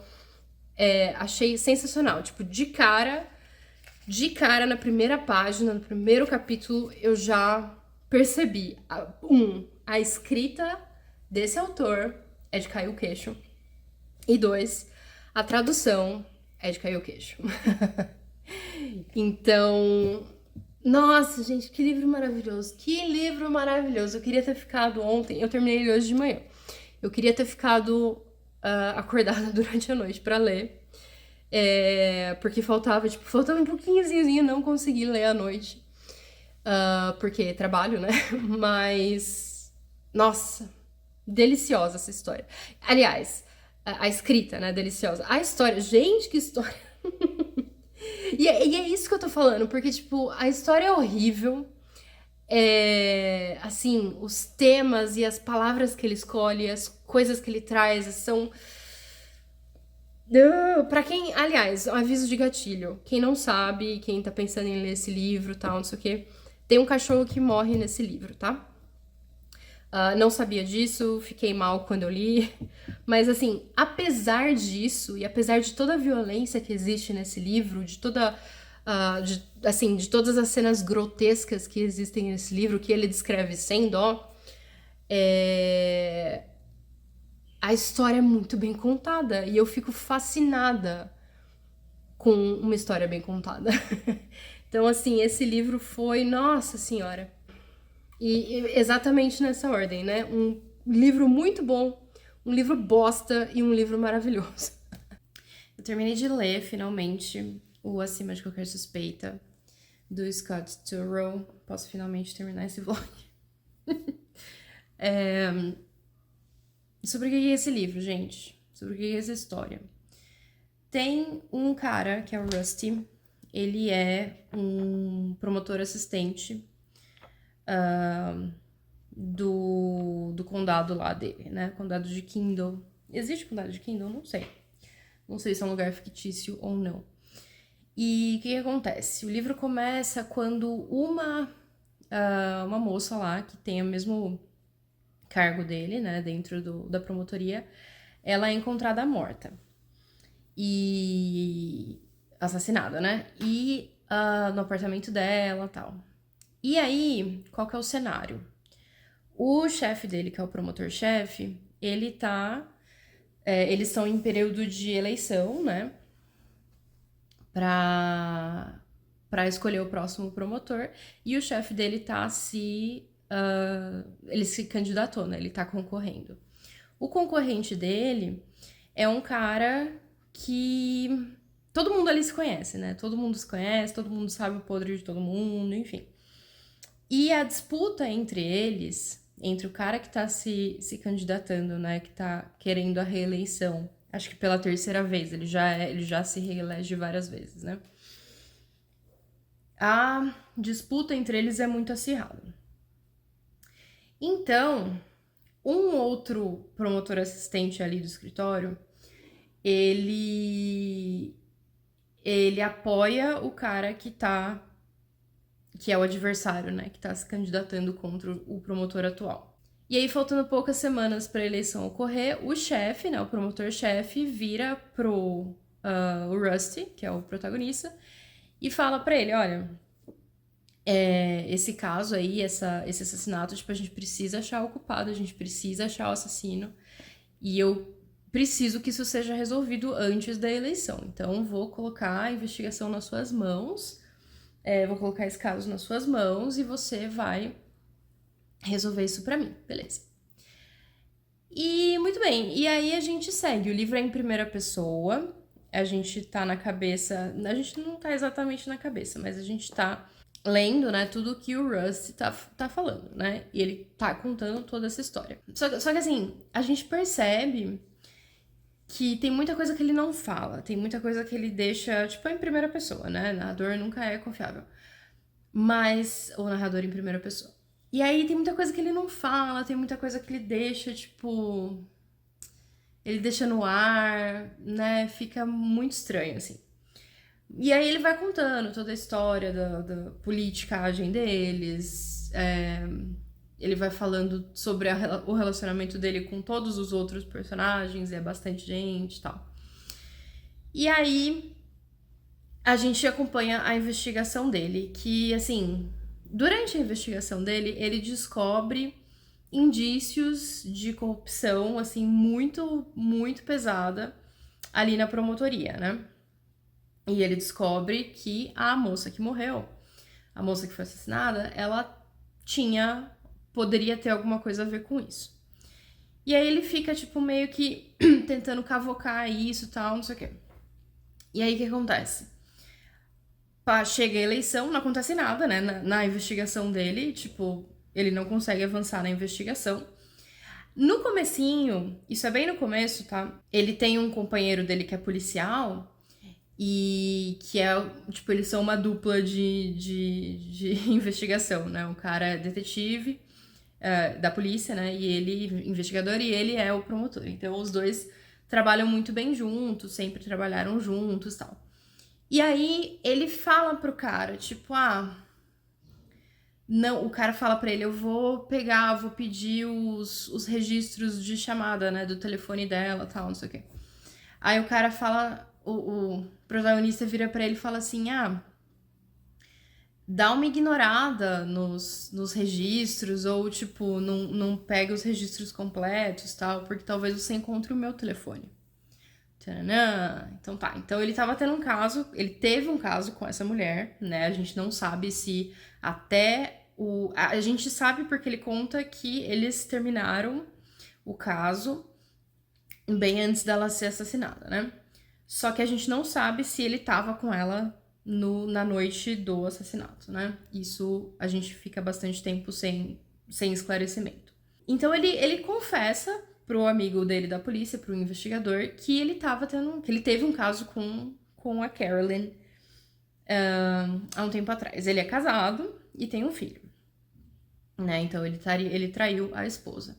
achei sensacional. Tipo, de cara, na primeira página, no primeiro capítulo, eu já percebi. A escrita desse autor é de cair o queixo. E 2, a tradução é de cair o queixo. Então, nossa, gente, que livro maravilhoso. Que livro maravilhoso. Eu queria ter ficado ontem, eu terminei ele hoje de manhã. Eu queria ter ficado acordada durante a noite pra ler. Porque faltava um pouquinhozinho, não consegui ler à noite. Porque trabalho, né? Mas, nossa, deliciosa essa história. Aliás, a escrita, né? Deliciosa. A história, gente, que história. E é isso que eu tô falando, porque, tipo, a história é horrível. Assim, os temas e as palavras que ele escolhe, as coisas que ele traz são... Pra quem, aliás, um aviso de gatilho. Quem não sabe, quem tá pensando em ler esse livro, tal, não sei o quê, tem um cachorro que morre nesse livro, tá? Não sabia disso, fiquei mal quando eu li. Mas, assim, apesar disso, e apesar de toda a violência que existe nesse livro, de toda... de todas as cenas grotescas que existem nesse livro, que ele descreve sem dó, a história é muito bem contada. E eu fico fascinada com uma história bem contada. Então, assim, esse livro foi... Nossa Senhora! E exatamente nessa ordem, né? Um livro muito bom, um livro bosta e um livro maravilhoso. Eu terminei de ler, finalmente, o Acima de Qualquer Suspeita, do Scott Turow. Posso finalmente terminar esse vlog. Sobre o que é esse livro, gente? Sobre o que é essa história? Tem um cara, que é o Rusty, ele é um promotor assistente do condado lá dele, né? Condado de Kendall. Existe condado de Kendall? Não sei. Não sei se é um lugar fictício ou não. E o que acontece? O livro começa quando uma moça lá, que tem o mesmo cargo dele, né, dentro da promotoria, ela é encontrada morta. E assassinada, né? E no apartamento dela e tal. E aí, qual que é o cenário? O chefe dele, que é o promotor-chefe, ele tá... eles estão em período de eleição, né? Pra escolher o próximo promotor. E o chefe dele tá ele se candidatou, né? Ele tá concorrendo. O concorrente dele é um cara que todo mundo ali se conhece, né? Todo mundo se conhece, todo mundo sabe o podre de todo mundo, enfim. E a disputa entre eles, entre o cara que tá se candidatando, né? Que tá querendo a reeleição, acho que pela terceira vez, ele já se reelege várias vezes, né? A disputa entre eles é muito acirrada. Então, um outro promotor assistente ali do escritório, ele apoia o cara que é o adversário, né, que tá se candidatando contra o promotor atual. E aí, faltando poucas semanas para a eleição ocorrer, o chefe, né, o promotor-chefe, vira pro o Rusty, que é o protagonista, e fala para ele, olha, esse caso aí, esse assassinato, tipo, a gente precisa achar o culpado, a gente precisa achar o assassino, e eu preciso que isso seja resolvido antes da eleição. Então, vou colocar a investigação nas suas mãos, vou colocar esse caso nas suas mãos e você vai resolver isso pra mim, beleza. E, muito bem, e aí a gente segue. O livro é em primeira pessoa, a gente tá na cabeça... A gente não tá exatamente na cabeça, mas a gente tá lendo, né, tudo que o Rusty tá falando, né? E ele tá contando toda essa história. Só que assim, a gente percebe que tem muita coisa que ele não fala, tem muita coisa que ele deixa, tipo, em primeira pessoa, né? Narrador nunca é confiável. Mas... Ou narrador em primeira pessoa. E aí tem muita coisa que ele não fala, tem muita coisa que ele deixa, tipo... Ele deixa no ar, né? Fica muito estranho, assim. E aí ele vai contando toda a história da politicagem deles. Ele vai falando sobre o relacionamento dele com todos os outros personagens, é bastante gente e tal. E aí a gente acompanha a investigação dele, que, assim, durante a investigação dele, ele descobre indícios de corrupção, assim, muito, muito pesada ali na promotoria, né? E ele descobre que a moça que morreu, a moça que foi assassinada, ela poderia ter alguma coisa a ver com isso. E aí ele fica, tipo, meio que tentando cavocar isso e tal, não sei o quê. E aí o que acontece? Chega a eleição, não acontece nada, né, na investigação dele, tipo, ele não consegue avançar na investigação. No comecinho, isso é bem no começo, tá? Ele tem um companheiro dele que é policial e que é, tipo, eles são uma dupla de investigação, né? O cara é detetive da polícia, né? E ele, investigador, e ele é o promotor. Então, os dois trabalham muito bem juntos, sempre trabalharam juntos e tal. E aí, ele fala pro cara, tipo, não, o cara fala pra ele, vou pedir os registros de chamada, né, do telefone dela, tal, não sei o quê. Aí o cara fala, o protagonista vira pra ele e fala assim, dá uma ignorada nos registros, ou, tipo, não pega os registros completos, tal, porque talvez você encontre o meu telefone. Tcharam. Então tá, então ele teve um caso com essa mulher, né, a gente não sabe se até a gente sabe porque ele conta que eles terminaram o caso bem antes dela ser assassinada, né? Só que a gente não sabe se ele tava com ela na noite do assassinato, né? Isso a gente fica bastante tempo sem esclarecimento. Então ele confessa pro amigo dele da polícia, pro investigador, que ele teve um caso com a Carolyn há um tempo atrás. Ele é casado e tem um filho, né? Então ele traiu a esposa.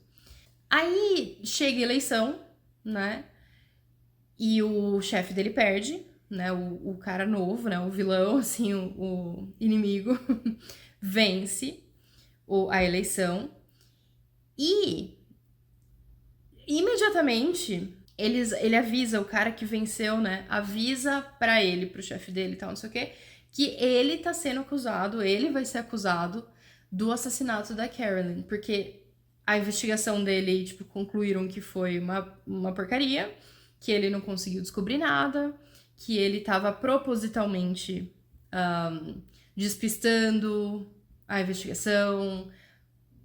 Aí chega a eleição, né? E o chefe dele perde, né? O cara novo, né? O vilão, assim, o inimigo, vence a eleição. E imediatamente ele avisa o cara que venceu, né? Avisa pra ele, pro chefe dele e tal, não sei o quê, que ele tá sendo acusado, ele vai ser acusado do assassinato da Carolyn, porque a investigação dele, tipo, concluíram que foi uma porcaria, que ele não conseguiu descobrir nada, que ele tava propositalmente despistando a investigação,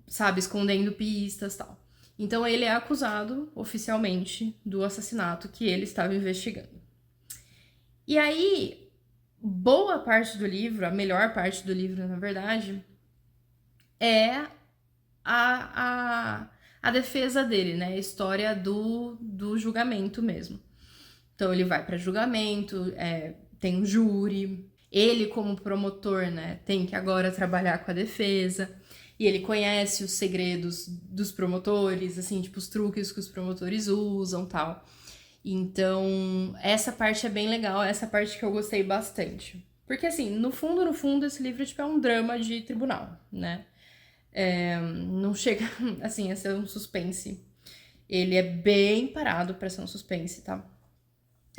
sabe, escondendo pistas e tal. Então ele é acusado oficialmente do assassinato que ele estava investigando. E aí, boa parte do livro, a melhor parte do livro, na verdade, é a defesa dele, né? A história do julgamento mesmo. Então ele vai para julgamento, tem um júri. Ele, como promotor, né, tem que agora trabalhar com a defesa. E ele conhece os segredos dos promotores, assim, tipo, os truques que os promotores usam e tal. Então, essa parte é bem legal, essa parte que eu gostei bastante. Porque, assim, no fundo, esse livro tipo, é um drama de tribunal, né? Não chega, assim, a ser um suspense. Ele é bem parado pra ser um suspense, tá?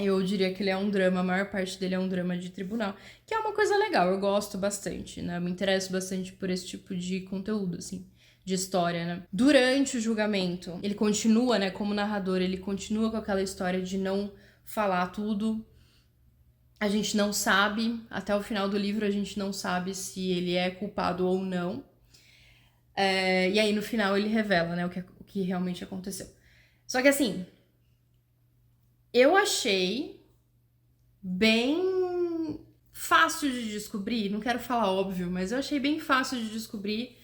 Eu diria que ele é um drama, a maior parte dele é um drama de tribunal, que é uma coisa legal, eu gosto bastante, né? Eu me interesso bastante por esse tipo de conteúdo, assim, de história, né? Durante o julgamento, ele continua, né, como narrador, ele continua com aquela história de não falar tudo. A gente não sabe, até o final do livro, a gente não sabe se ele é culpado ou não. E aí, no final, ele revela, né, o que realmente aconteceu. Só que, assim, eu achei bem fácil de descobrir, não quero falar óbvio, mas eu achei bem fácil de descobrir.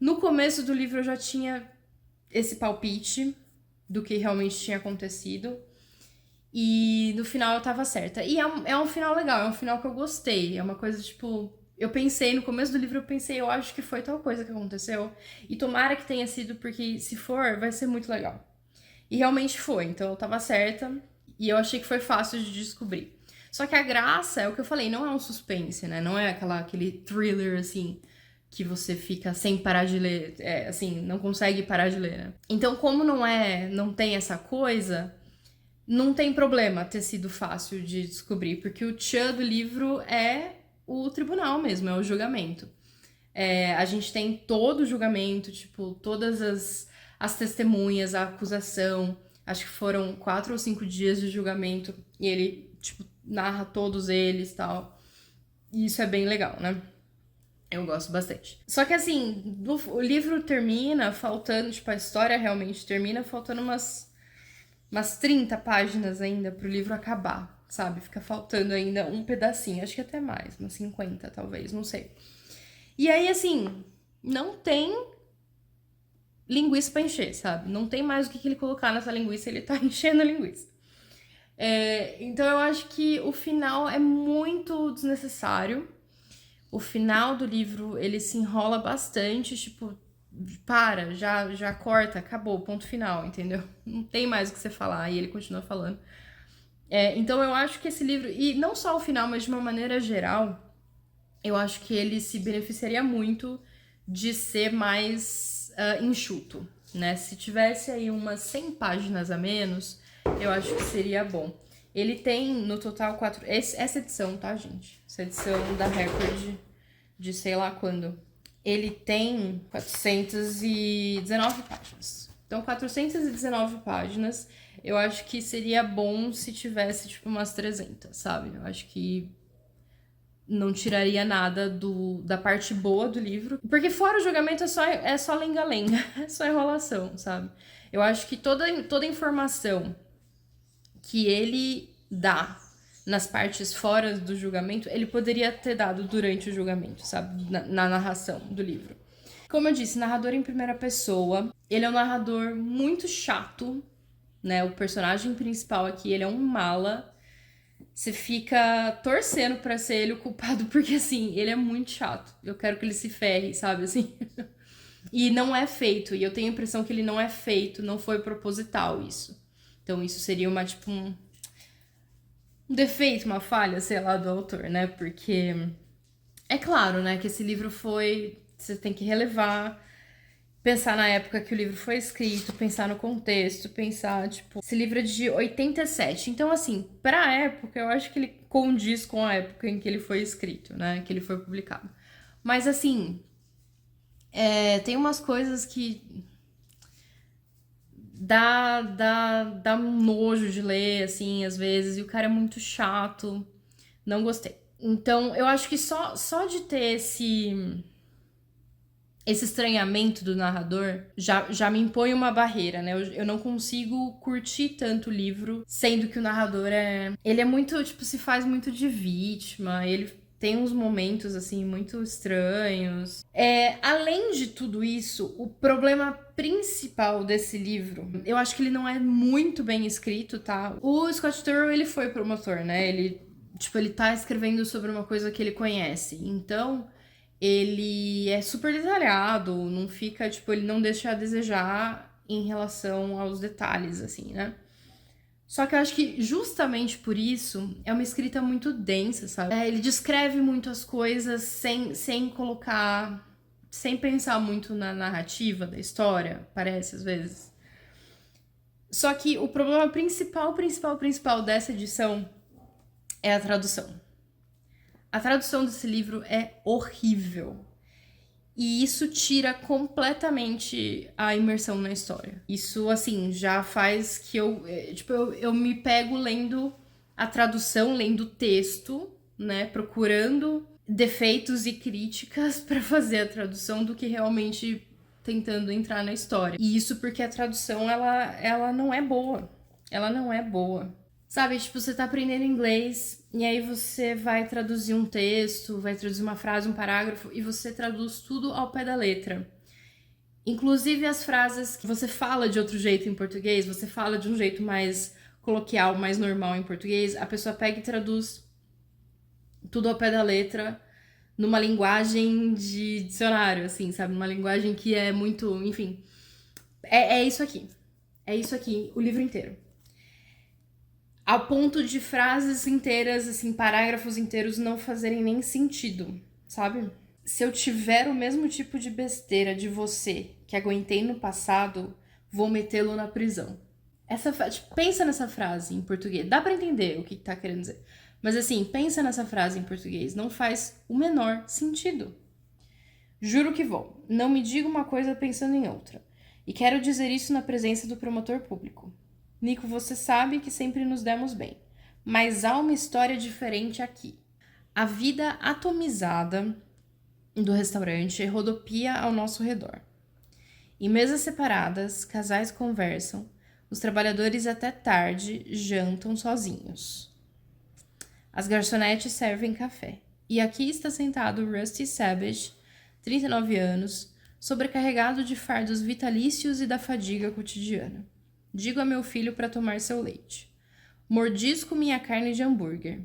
No começo do livro eu já tinha esse palpite do que realmente tinha acontecido. E no final eu tava certa. E é um final legal, é um final que eu gostei. É uma coisa tipo. Eu pensei, no começo do livro, eu pensei, eu acho que foi tal coisa que aconteceu. E tomara que tenha sido, porque se for, vai ser muito legal. E realmente foi, então eu tava certa. E eu achei que foi fácil de descobrir. Só que a graça é o que eu falei, não é um suspense, né? Não é aquele thriller, assim, que você fica sem parar de ler, assim, não consegue parar de ler, né? Então, como não tem essa coisa, não tem problema ter sido fácil de descobrir, porque o tchan do livro é o tribunal mesmo, é o julgamento. A gente tem todo o julgamento, tipo, todas as testemunhas, a acusação. Acho que foram 4 ou 5 dias de julgamento e ele, tipo, narra todos eles e tal. E isso é bem legal, né? Eu gosto bastante. Só que assim, o livro termina faltando, tipo, a história realmente termina faltando umas 30 páginas ainda pro livro acabar, sabe? Fica faltando ainda um pedacinho, acho que até mais, umas 50 talvez, não sei. E aí, assim, não tem linguiça pra encher, sabe? Não tem mais o que ele colocar nessa linguiça, ele tá enchendo a linguiça. Então eu acho que o final é muito desnecessário. O final do livro, ele se enrola bastante, tipo, já corta, acabou, ponto final, entendeu? Não tem mais o que você falar, e ele continua falando. Então eu acho que esse livro, e não só o final, mas de uma maneira geral, eu acho que ele se beneficiaria muito de ser mais enxuto, né? Se tivesse aí umas 100 páginas a menos, eu acho que seria bom. Ele tem, no total, essa edição, tá, gente? Essa edição da Record de sei lá quando. Ele tem 419 páginas. Então, 419 páginas, eu acho que seria bom se tivesse, tipo, umas 300, sabe? Eu acho que não tiraria nada da parte boa do livro. Porque fora o julgamento é só lenga-lenga, é só enrolação, sabe? Eu acho que toda informação que ele dá nas partes fora do julgamento, ele poderia ter dado durante o julgamento, sabe? Na narração do livro. Como eu disse, narrador em primeira pessoa. Ele é um narrador muito chato, né? O personagem principal aqui, ele é um mala. você fica torcendo pra ser ele o culpado, porque assim, ele é muito chato. Eu quero que ele se ferre, sabe, assim. E não é feito, e eu tenho a impressão que ele não é feito, não foi proposital isso. Então isso seria uma, tipo, um defeito, uma falha, sei lá, do autor, né? Porque é claro, né, que esse livro foi... Você tem que relevar, pensar na época que o livro foi escrito, pensar no contexto, pensar, tipo... Esse livro é de 87, então, assim, pra época, eu acho que ele condiz com a época em que ele foi escrito, né? Que ele foi publicado. Mas, assim, tem umas coisas que dá um nojo de ler, assim, às vezes, e o cara é muito chato. Não gostei. Então, eu acho que só de ter esse estranhamento do narrador já me impõe uma barreira, né? Eu não consigo curtir tanto o livro, sendo que o narrador ele é muito, tipo, se faz muito de vítima, ele tem uns momentos, assim, muito estranhos. Além de tudo isso, o problema principal desse livro, eu acho que ele não é muito bem escrito, tá? O Scott Turow, ele foi promotor, né? Ele tá escrevendo sobre uma coisa que ele conhece. Então, ele é super detalhado, não fica, tipo, ele não deixa a desejar em relação aos detalhes, assim, né? Só que eu acho que justamente por isso é uma escrita muito densa, sabe? Ele descreve muito as coisas sem colocar, sem pensar muito na narrativa da história, parece às vezes. Só que o problema principal dessa edição é a tradução. A tradução desse livro é horrível. E isso tira completamente a imersão na história. Isso, assim, já faz que eu me pego lendo a tradução, lendo o texto, né? Procurando defeitos e críticas para fazer a tradução do que realmente tentando entrar na história. E isso porque a tradução, ela não é boa. Ela não é boa. Sabe, tipo, você tá aprendendo inglês e aí você vai traduzir um texto, vai traduzir uma frase, um parágrafo e você traduz tudo ao pé da letra. Inclusive as frases que você fala de outro jeito em português, você fala de um jeito mais coloquial, mais normal em português, a pessoa pega e traduz tudo ao pé da letra numa linguagem de dicionário, assim, sabe? Numa linguagem que é muito, enfim. É isso aqui. É isso aqui, o livro inteiro. Ao ponto de frases inteiras, assim, parágrafos inteiros não fazerem nem sentido, sabe? Se eu tiver o mesmo tipo de besteira de você que aguentei no passado, vou metê-lo na prisão. Pensa nessa frase em português. Dá pra entender o que tá querendo dizer. Mas assim, pensa nessa frase em português. Não faz o menor sentido. Juro que vou. Não me diga uma coisa pensando em outra. E quero dizer isso na presença do promotor público. Nico, você sabe que sempre nos demos bem, mas há uma história diferente aqui. A vida atomizada do restaurante rodopia ao nosso redor. Em mesas separadas, casais conversam, os trabalhadores até tarde jantam sozinhos. As garçonetes servem café. E aqui está sentado Rusty Savage, 39 anos, sobrecarregado de fardos vitalícios e da fadiga cotidiana. Digo a meu filho para tomar seu leite. Mordisco minha carne de hambúrguer.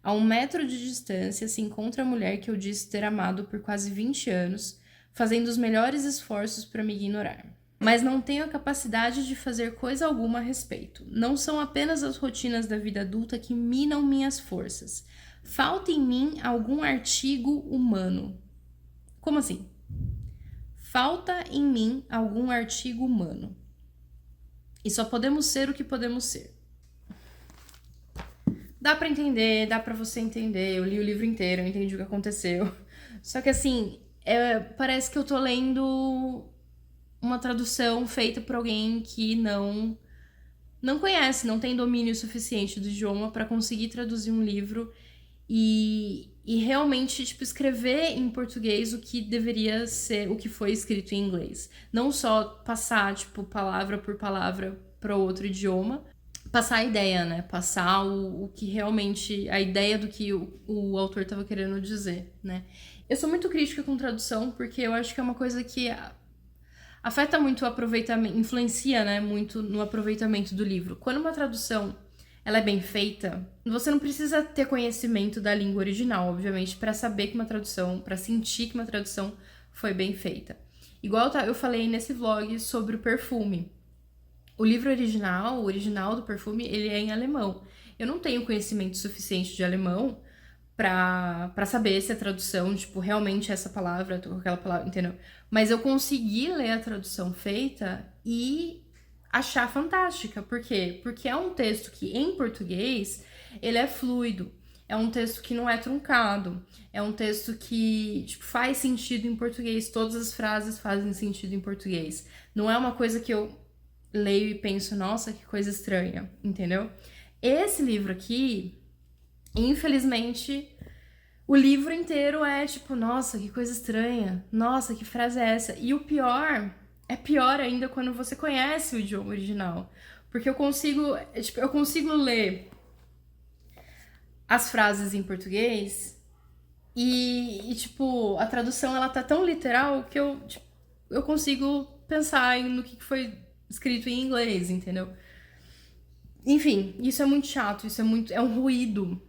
A 1 metro de distância se encontra a mulher que eu disse ter amado por quase 20 anos, fazendo os melhores esforços para me ignorar. Mas não tenho a capacidade de fazer coisa alguma a respeito. Não são apenas as rotinas da vida adulta que minam minhas forças. Falta em mim algum artigo humano. Como assim? Falta em mim algum artigo humano. E só podemos ser o que podemos ser. Dá pra entender, dá pra você entender. Eu li o livro inteiro, eu entendi o que aconteceu. Só que assim, parece que eu tô lendo uma tradução feita por alguém que não conhece, não tem domínio suficiente do idioma pra conseguir traduzir um livro e realmente, tipo, escrever em português o que deveria ser, o que foi escrito em inglês. Não só passar, tipo, palavra por palavra para outro idioma, passar a ideia, né? Passar o que realmente, a ideia do que o autor estava querendo dizer, né? Eu sou muito crítica com tradução, porque eu acho que é uma coisa que afeta muito o aproveitamento, influencia, né, muito no aproveitamento do livro. Quando uma tradução ela é bem feita, você não precisa ter conhecimento da língua original, obviamente, para saber que uma tradução, para sentir que uma tradução foi bem feita. Igual eu falei nesse vlog sobre o perfume. O livro original, o original do perfume, ele é em alemão. Eu não tenho conhecimento suficiente de alemão pra saber se a tradução, tipo, realmente é essa palavra, aquela palavra, entendeu? Mas eu consegui ler a tradução feita e achar fantástica. Por quê? Porque é um texto que, em português, ele é fluido. É um texto que não é truncado. É um texto que, tipo, faz sentido em português. Todas as frases fazem sentido em português. Não é uma coisa que eu leio e penso, nossa, que coisa estranha, entendeu? Esse livro aqui, infelizmente, o livro inteiro é tipo, nossa, que coisa estranha, nossa, que frase é essa? E o pior, é pior ainda quando você conhece o idioma original, porque eu consigo ler as frases em português tipo, a tradução ela tá tão literal que eu consigo pensar no que foi escrito em inglês, entendeu? Enfim, isso é muito chato, é um ruído.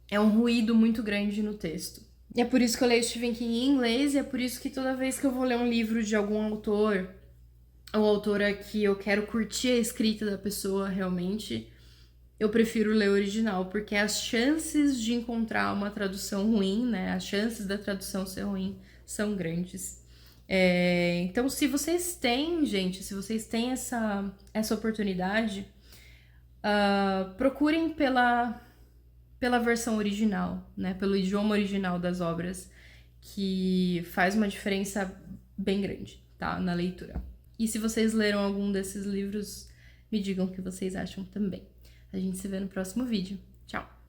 É um ruído muito grande no texto. E é por isso que eu leio Stephen King em inglês, e é por isso que toda vez que eu vou ler um livro de algum autor ou autora que eu quero curtir a escrita da pessoa realmente, eu prefiro ler o original, porque as chances de encontrar uma tradução ruim, né? As chances da tradução ser ruim são grandes. Então, se vocês têm, gente, se vocês têm essa oportunidade, procurem pela versão original, né? Pelo idioma original das obras, que faz uma diferença bem grande, tá? Na leitura. E se vocês leram algum desses livros, me digam o que vocês acham também. A gente se vê no próximo vídeo. Tchau!